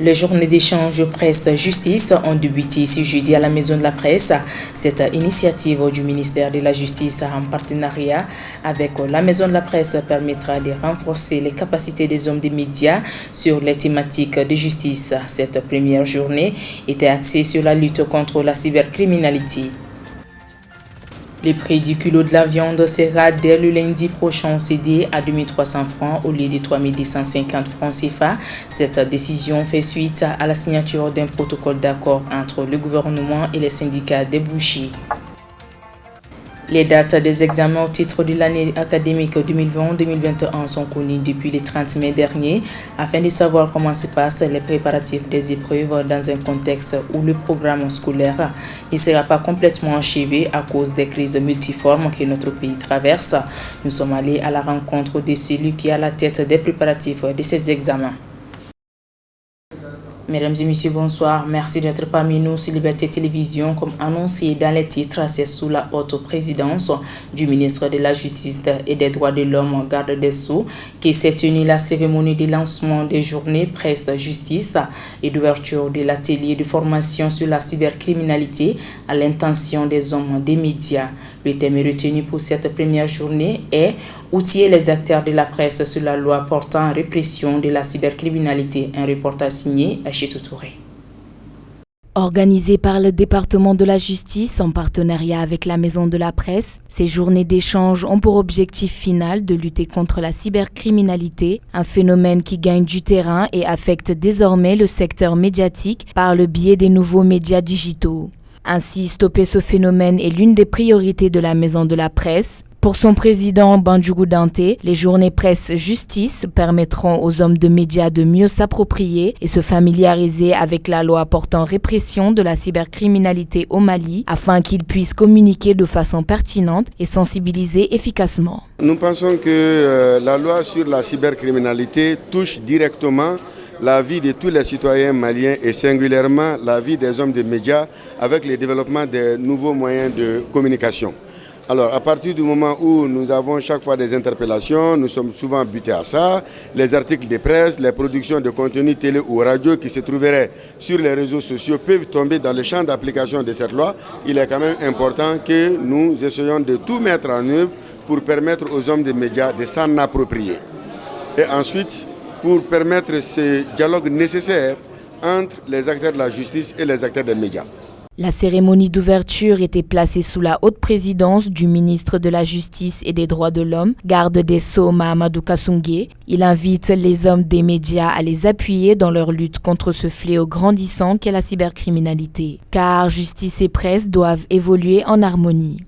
Les journées d'échange presse-justice ont débuté ce jeudi à la Maison de la Presse. Cette initiative du ministère de la Justice en partenariat avec la Maison de la Presse permettra de renforcer les capacités des hommes des médias sur les thématiques de justice. Cette première journée était axée sur la lutte contre la cybercriminalité. Le prix du kilo de la viande sera dès le lundi prochain cédé à 2300 francs au lieu de 3250 francs CFA. Cette décision fait suite à la signature d'un protocole d'accord entre le gouvernement et les syndicats des bouchers. Les dates des examens au titre de l'année académique 2020-2021 sont connues depuis le 30 mai dernier. Afin de savoir comment se passent les préparatifs des épreuves dans un contexte où le programme scolaire ne sera pas complètement achevé à cause des crises multiformes que notre pays traverse, nous sommes allés à la rencontre de celui qui est à la tête des préparatifs de ces examens. Mesdames et messieurs, bonsoir. Merci d'être parmi nous sur Liberté Télévision. Comme annoncé dans les titres, c'est sous la haute présidence du ministre de la Justice et des Droits de l'Homme, garde des Sceaux, que s'est tenue la cérémonie de lancement des journées presse-justice et d'ouverture de l'atelier de formation sur la cybercriminalité à l'intention des hommes des médias. Le thème retenu pour cette première journée est « Outiller les acteurs de la presse sur la loi portant répression de la cybercriminalité », un reportage signé Achetou Touré. Organisées par le département de la justice en partenariat avec la Maison de la Presse, ces journées d'échange ont pour objectif final de lutter contre la cybercriminalité, un phénomène qui gagne du terrain et affecte désormais le secteur médiatique par le biais des nouveaux médias digitaux. Ainsi, stopper ce phénomène est l'une des priorités de la Maison de la Presse. Pour son président Bandjougou Dante, les journées presse-justice permettront aux hommes de médias de mieux s'approprier et se familiariser avec la loi portant répression de la cybercriminalité au Mali afin qu'ils puissent communiquer de façon pertinente et sensibiliser efficacement. Nous pensons que la loi sur la cybercriminalité touche directement la vie de tous les citoyens maliens et singulièrement la vie des hommes des médias avec le développement des nouveaux moyens de communication. Alors, à partir du moment où nous avons chaque fois des interpellations, nous sommes souvent butés à ça. Les articles de presse, les productions de contenu télé ou radio qui se trouveraient sur les réseaux sociaux peuvent tomber dans le champ d'application de cette loi. Il est quand même important que nous essayons de tout mettre en œuvre pour permettre aux hommes des médias de s'en approprier. Et ensuite, pour permettre ce dialogue nécessaire entre les acteurs de la justice et les acteurs des médias. La cérémonie d'ouverture était placée sous la haute présidence du ministre de la Justice et des Droits de l'Homme, garde des Sceaux Mahamadou Kassoungé. Il invite les hommes des médias à les appuyer dans leur lutte contre ce fléau grandissant qu'est la cybercriminalité. Car justice et presse doivent évoluer en harmonie.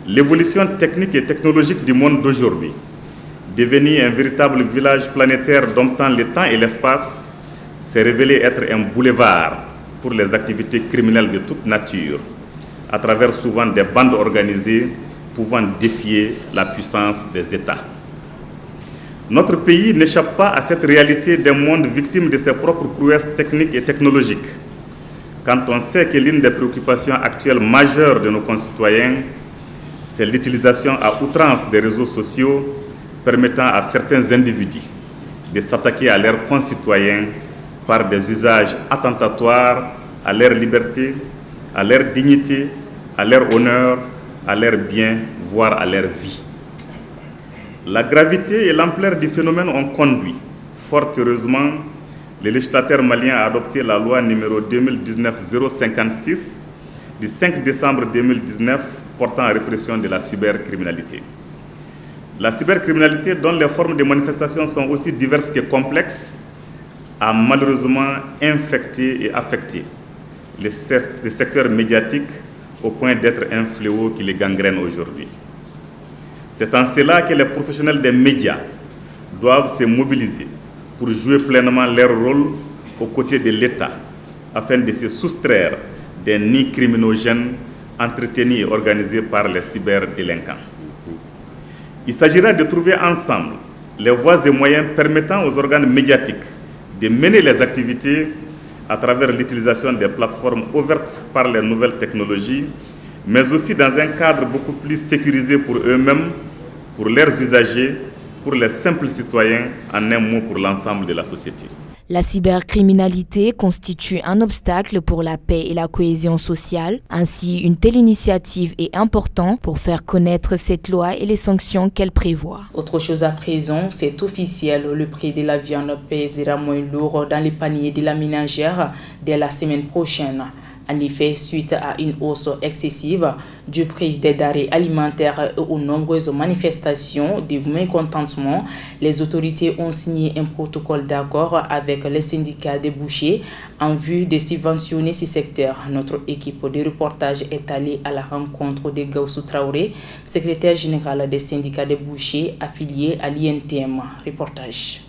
L'évolution technique et technologique du monde d'aujourd'hui, devenu un véritable village planétaire domptant le temps et l'espace, s'est révélé être un boulevard pour les activités criminelles de toute nature, à travers souvent des bandes organisées pouvant défier la puissance des États. Notre pays n'échappe pas à cette réalité d'un monde victime de ses propres prouesses techniques et technologiques. Quand on sait que l'une des préoccupations actuelles majeures de nos concitoyens, c'est l'utilisation à outrance des réseaux sociaux permettant à certains individus de s'attaquer à leurs concitoyens par des usages attentatoires à leur liberté, à leur dignité, à leur honneur, à leur bien, voire à leur vie. La gravité et l'ampleur du phénomène ont conduit, fort heureusement, le législateur malien a adopté la loi numéro 2019-056 du 5 décembre 2019 portant répression de la cybercriminalité. La cybercriminalité, dont les formes de manifestation sont aussi diverses que complexes, a malheureusement infecté et affecté les secteurs médiatiques au point d'être un fléau qui les gangrène aujourd'hui. C'est en cela que les professionnels des médias doivent se mobiliser pour jouer pleinement leur rôle aux côtés de l'État afin de se soustraire des nids criminogènes entretenus et organisés par les cyberdélinquants. Il s'agira de trouver ensemble les voies et moyens permettant aux organes médiatiques de mener les activités à travers l'utilisation des plateformes ouvertes par les nouvelles technologies, mais aussi dans un cadre beaucoup plus sécurisé pour eux-mêmes, pour leurs usagers, pour les simples citoyens, en un mot pour l'ensemble de la société. La cybercriminalité constitue un obstacle pour la paix et la cohésion sociale. Ainsi, une telle initiative est importante pour faire connaître cette loi et les sanctions qu'elle prévoit. Autre chose à présent, c'est officiel, le prix de la viande pèsera moins lourd dans les paniers de la ménagère dès la semaine prochaine. En effet, suite à une hausse excessive du prix des denrées alimentaires et aux nombreuses manifestations de mécontentement, les autorités ont signé un protocole d'accord avec les syndicats des bouchers en vue de subventionner ce secteur. Notre équipe de reportage est allée à la rencontre de Gaussou Traoré, secrétaire général des syndicats des bouchers affiliés à l'INTM. Reportage.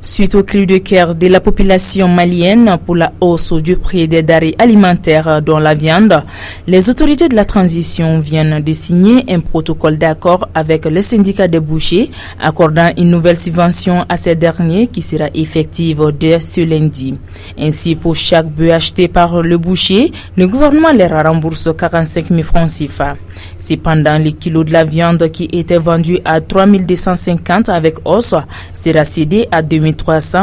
Suite au cri de cœur de la population malienne pour la hausse du prix des denrées alimentaires dont la viande, les autorités de la transition viennent de signer un protocole d'accord avec le syndicat des bouchers accordant une nouvelle subvention à ces derniers qui sera effective dès ce lundi. Ainsi, pour chaque bœuf acheté par le boucher, le gouvernement leur rembourse 45 000 francs CFA. Cependant, le kilo de la viande qui était vendu à 3 250 avec os sera cédé à 2300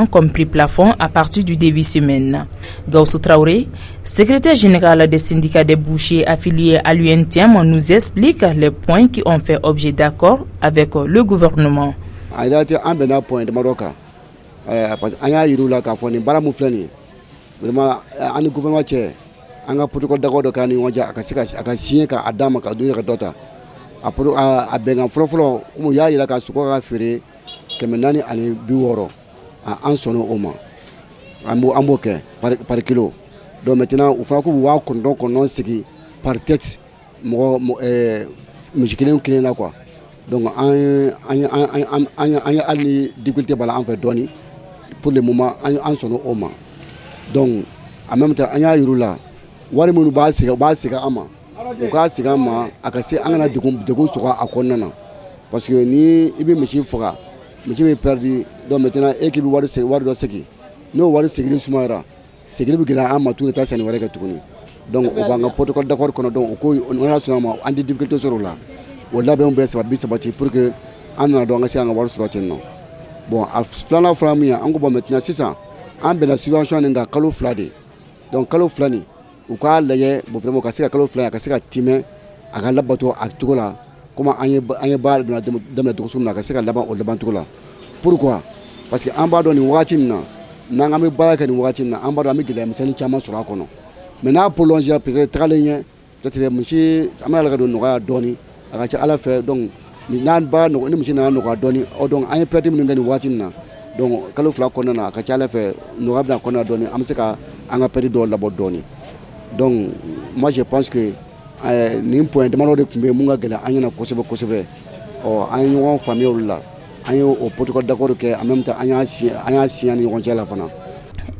comme prix plafond à partir du début semaine. Gaussou Traoré, secrétaire général des syndicats des bouchers affiliés à l'UNTM, nous explique les points qui ont fait objet d'accord avec le gouvernement. Anga protocole d'accord kan ni wonja aka signé ka adama ka do ka dota a benga folo kuma ya yira ka suko ka fere kemenani ani biworo an sono oma ambo ke par kilo donc maintenant u fa ko wa ko donc non sigi par tête mo musikilen kilena quoi donc an ali difficulté bala en fait doni pour le moment an sono oma donc en même temps anya yirula wari munu ba siga ama o ka siga ma akase angana degun soka akonna parce que ni ibi michi foka michi be perdu donc maintenant équipe wari do seki no wari segiri sumara segiri bi gila ama tout ta sani wari ka tukuni donc o banga protocole d'accord kono donc ko on a suma andi difficulté sur là wala be on be sabati pour que anana do ngasi anga wari so tinno bon flana flamia ango ba maintenant 600 an be la subvention nga kalo flade donc kalo flani u ka laye bo vraiment ka sika kalo flani ka sika time aka labato aktugola comment anye ba dem la dokusum ka sika laban o laban tugola pourquoi parce que an ba do ni watin na ngami baraka ni watin na an ba do ami gile misani chama sura kono maintenant prolonger peut-être tralenya peut-être michi amala ka do no ga doni aka ci ala fait donc ni nan ba no ni michi na no ga doni o donc anye perte mi ngani watin na donc kalo fla kono na ka ci ala fait no ga kono doni am sika anga perte do labo doni. Donc, moi je pense que ni point de malo de kumbe munga gela anyana kosebe anyo famille là anyo au protocole d'accord que en même temps anya ni ronja la fana.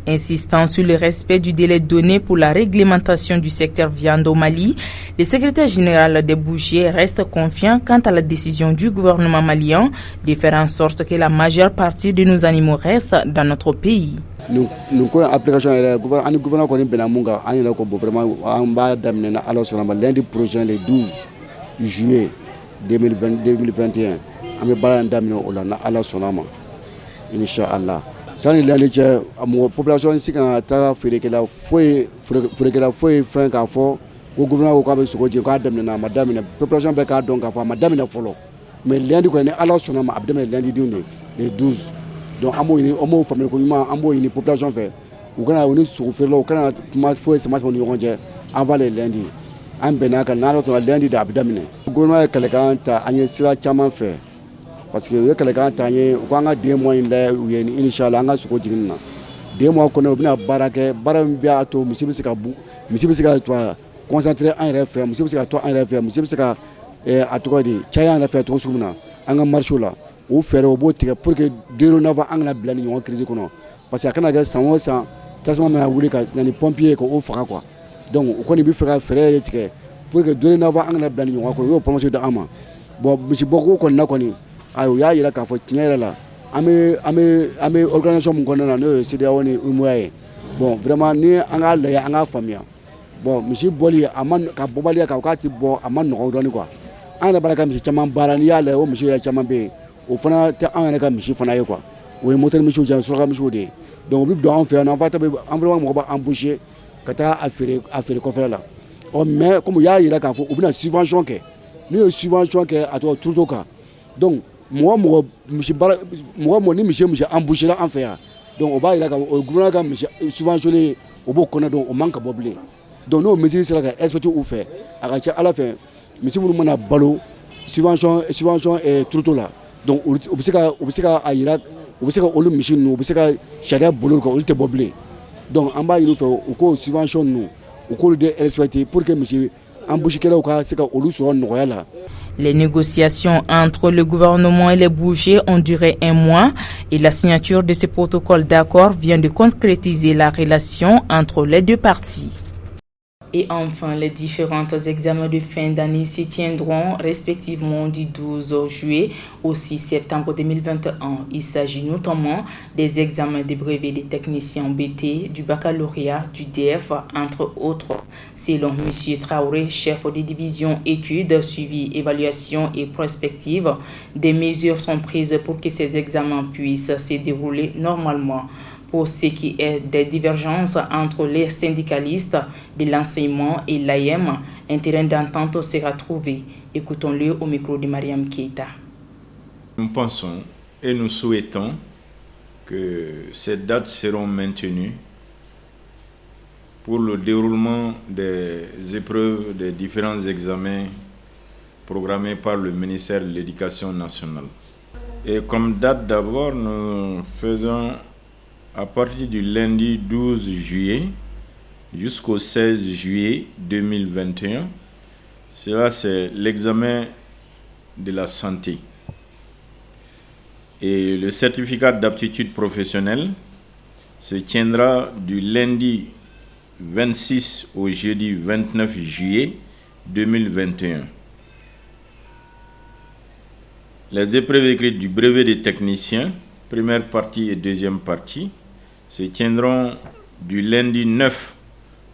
Insistant sur le respect du délai donné pour la réglementation du secteur viande au Mali, le secrétaire général des bouchers reste confiant quant à la décision du gouvernement malien de faire en sorte que la majeure partie de nos animaux reste dans notre pays. Nous avons application le gouvernement ko ni benamunga ani ko vraiment en ba damena alors sur lundi prochain le 12 juillet 2021 am ba damena ola na ala sonama inshallah sani lundi je am population sika ta firekela foi fin ka fo ko gouvernement ko ba suko je ko damena madame population be ka donc ka fo madame na folo mais lundi ko ni ala sonama abdeme lundi dune le 12. Donc amo famille ko ma ambo ni population fait ou kana oni su faire là ou kana ma foi c'est ma bon yonje avant le lundi am benaka na to lundi da abdamine gouvernement kalekan ta anye sila chama fait parce que ye kalekan ta anye ko nga 2 mois la yeni inshallah nga su ko jiginna 2 mois ko no bina barake baram biya to musibisika to concentrer en refaire musibisika to en refaire musibisika atuko di chaya en refaire to sumna anga marcho là ou faire au bout pour que deux nava angla blani yon crise kono parce que kana ga sanwo san tasma na wuli ka ni pompier ko o faka quoi donc ko ni bi fera frère tike pour que deux nava angla blani yon ko yo promotion de ama bon mi ci boko ko na ko ni ayo ya yira ka fo tinyera la amé organisation mun kɔnɔna na n'o ye CEDEAO ni UEMOA ye bon vraiment ni an k'a lajɛ an k'a faamuya bon misi bɔli a ma ka bɔbaliya kan k'a ti bɔ a ma nɔgɔ dɔɔni quoi an yɛrɛ b'a ka misi caman baara n'i y'a lajɛ o misi yɛrɛ caman bɛ yen o fana tɛ an yɛrɛ ka misi fana ye quoi o ye moteur misiw jɛ suraka misiw de ye donc o bɛ don an fɛ yan an fana an vraiment mɔgɔ b'a embaucher ka taa a feere kɔfɛla la mais comme u y'a yira k'a fɔ u bɛna subvention kɛ n'u ye subvention kɛ a tɔgɔ turuto kan donc mɔgɔ ni misi embaucher la an fɛ yan donc o b'a yira k'a fɔ o ye gouvernement ka misi subventionné o b'o kɔnɔ donc o man ka bɔ bilen donc n'o mesure sera ka respecter u fɛ a ka ca Ala fɛ misi minnu mana balo subvention turuto la donc u bɛ se ka a yira u bɛ se ka olu misi ninnu u bɛ se ka sariya bolo kan olu tɛ bɔ bilen donc an b'a ɲini u fɛ u k'o subvention ninnu u k'olu de respecter pour que misi embauchekɛlaw ka se ka olu sɔrɔ nɔgɔya la. Les négociations entre le gouvernement et les bougers ont duré un mois et la signature de ce protocole d'accord vient de concrétiser la relation entre les deux parties. Et enfin, les différents examens de fin d'année s'y tiendront respectivement du 12 juillet au 6 septembre 2021. Il s'agit notamment des examens de brevet des techniciens BT, du baccalauréat, du DF, entre autres. Selon M. Traoré, chef de division études, suivi, évaluation et prospective, des mesures sont prises pour que ces examens puissent se dérouler normalement. Pour ce qui est des divergences entre les syndicalistes de l'enseignement et l'AEM, un terrain d'entente sera trouvé. Écoutons-le au micro de Mariam Keita. Nous pensons et nous souhaitons que ces dates seront maintenues pour le déroulement des épreuves des différents examens programmés par le ministère de l'Éducation nationale. Et comme date d'abord, nous faisons à partir du lundi 12 juillet jusqu'au 16 juillet 2021, cela c'est l'examen de la santé. Et le certificat d'aptitude professionnelle se tiendra du lundi 26 au jeudi 29 juillet 2021. Les épreuves écrites du brevet des techniciens, première partie et deuxième partie, se tiendront du lundi 9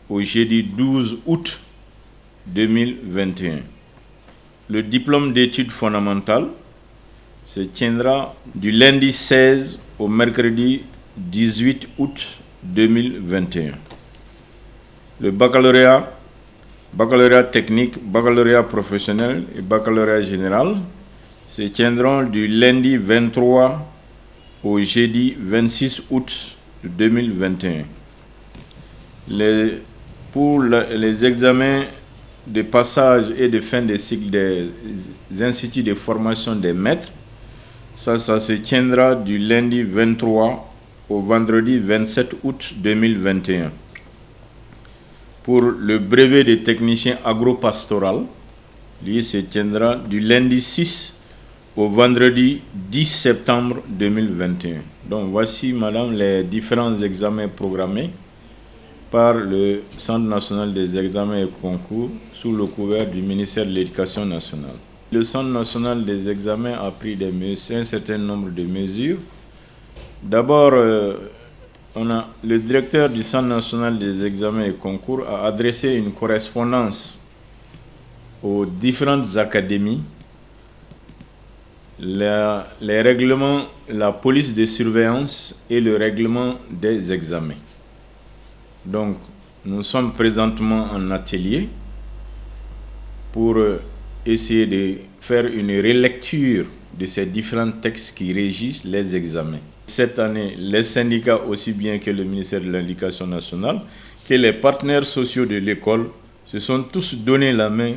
au jeudi 12 août 2021. Le diplôme d'études fondamentales se tiendra du lundi 16 au mercredi 18 août 2021. Le baccalauréat technique, baccalauréat professionnel et baccalauréat général se tiendront du lundi 23 au jeudi 26 août 2021. Pour les examens de passage et de fin de cycle des instituts de formation des maîtres, ça se tiendra du lundi 23 au vendredi 27 août 2021. Pour le brevet de technicien agropastoral, lui se tiendra du lundi 6 au vendredi 10 septembre 2021. Donc voici, madame, les différents examens programmés par le Centre national des examens et concours sous le couvert du ministère de l'Éducation nationale. Le Centre national des examens a pris un certain nombre de mesures. D'abord, le directeur du Centre national des examens et concours a adressé une correspondance aux différentes académies. Les règlements, la police de surveillance et le règlement des examens. Donc, nous sommes présentement en atelier pour essayer de faire une relecture de ces différents textes qui régissent les examens. Cette année, les syndicats, aussi bien que le ministère de l'Éducation nationale, que les partenaires sociaux de l'école, se sont tous donné la main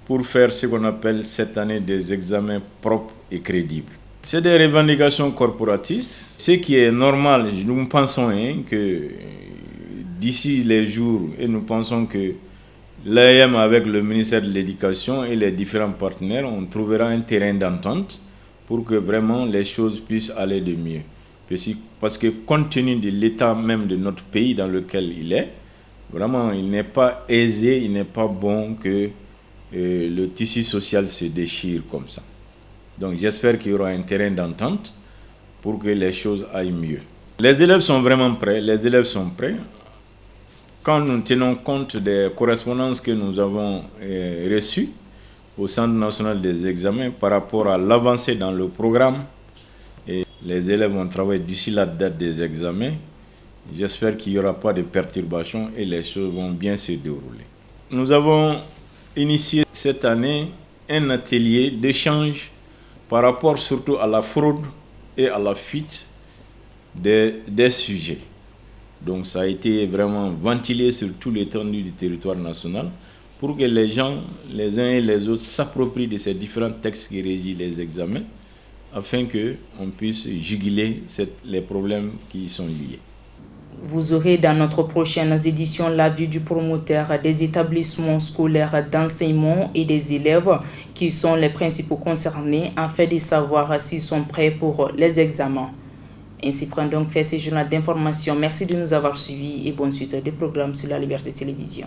pour faire ce qu'on appelle cette année des examens propres et crédibles. C'est des revendications corporatistes. Ce qui est normal, nous pensons que d'ici les jours, et nous pensons que l'AEM avec le ministère de l'Éducation et les différents partenaires, on trouvera un terrain d'entente pour que vraiment les choses puissent aller de mieux. Parce que compte tenu de l'état même de notre pays dans lequel il est, vraiment il n'est pas aisé, il n'est pas bon que le tissu social se déchire comme ça. Donc j'espère qu'il y aura un terrain d'entente pour que les choses aillent mieux. Les élèves sont vraiment prêts, les élèves sont prêts. Quand nous tenons compte des correspondances que nous avons reçues au Centre national des examens par rapport à l'avancée dans le programme, et les élèves vont travailler d'ici la date des examens. J'espère qu'il n'y aura pas de perturbations et les choses vont bien se dérouler. Nous avons initié cette année un atelier d'échange par rapport surtout à la fraude et à la fuite des sujets. Donc ça a été vraiment ventilé sur tout l'étendue du territoire national pour que les gens, les uns et les autres, s'approprient de ces différents textes qui régissent les examens afin qu'on puisse juguler les problèmes qui y sont liés. Vous aurez dans notre prochaine édition l'avis du promoteur des établissements scolaires d'enseignement et des élèves qui sont les principaux concernés afin de savoir s'ils sont prêts pour les examens. Ainsi prend donc fait ce journal d'information. Merci de nous avoir suivis et bonne suite des programmes sur la Liberté Télévision.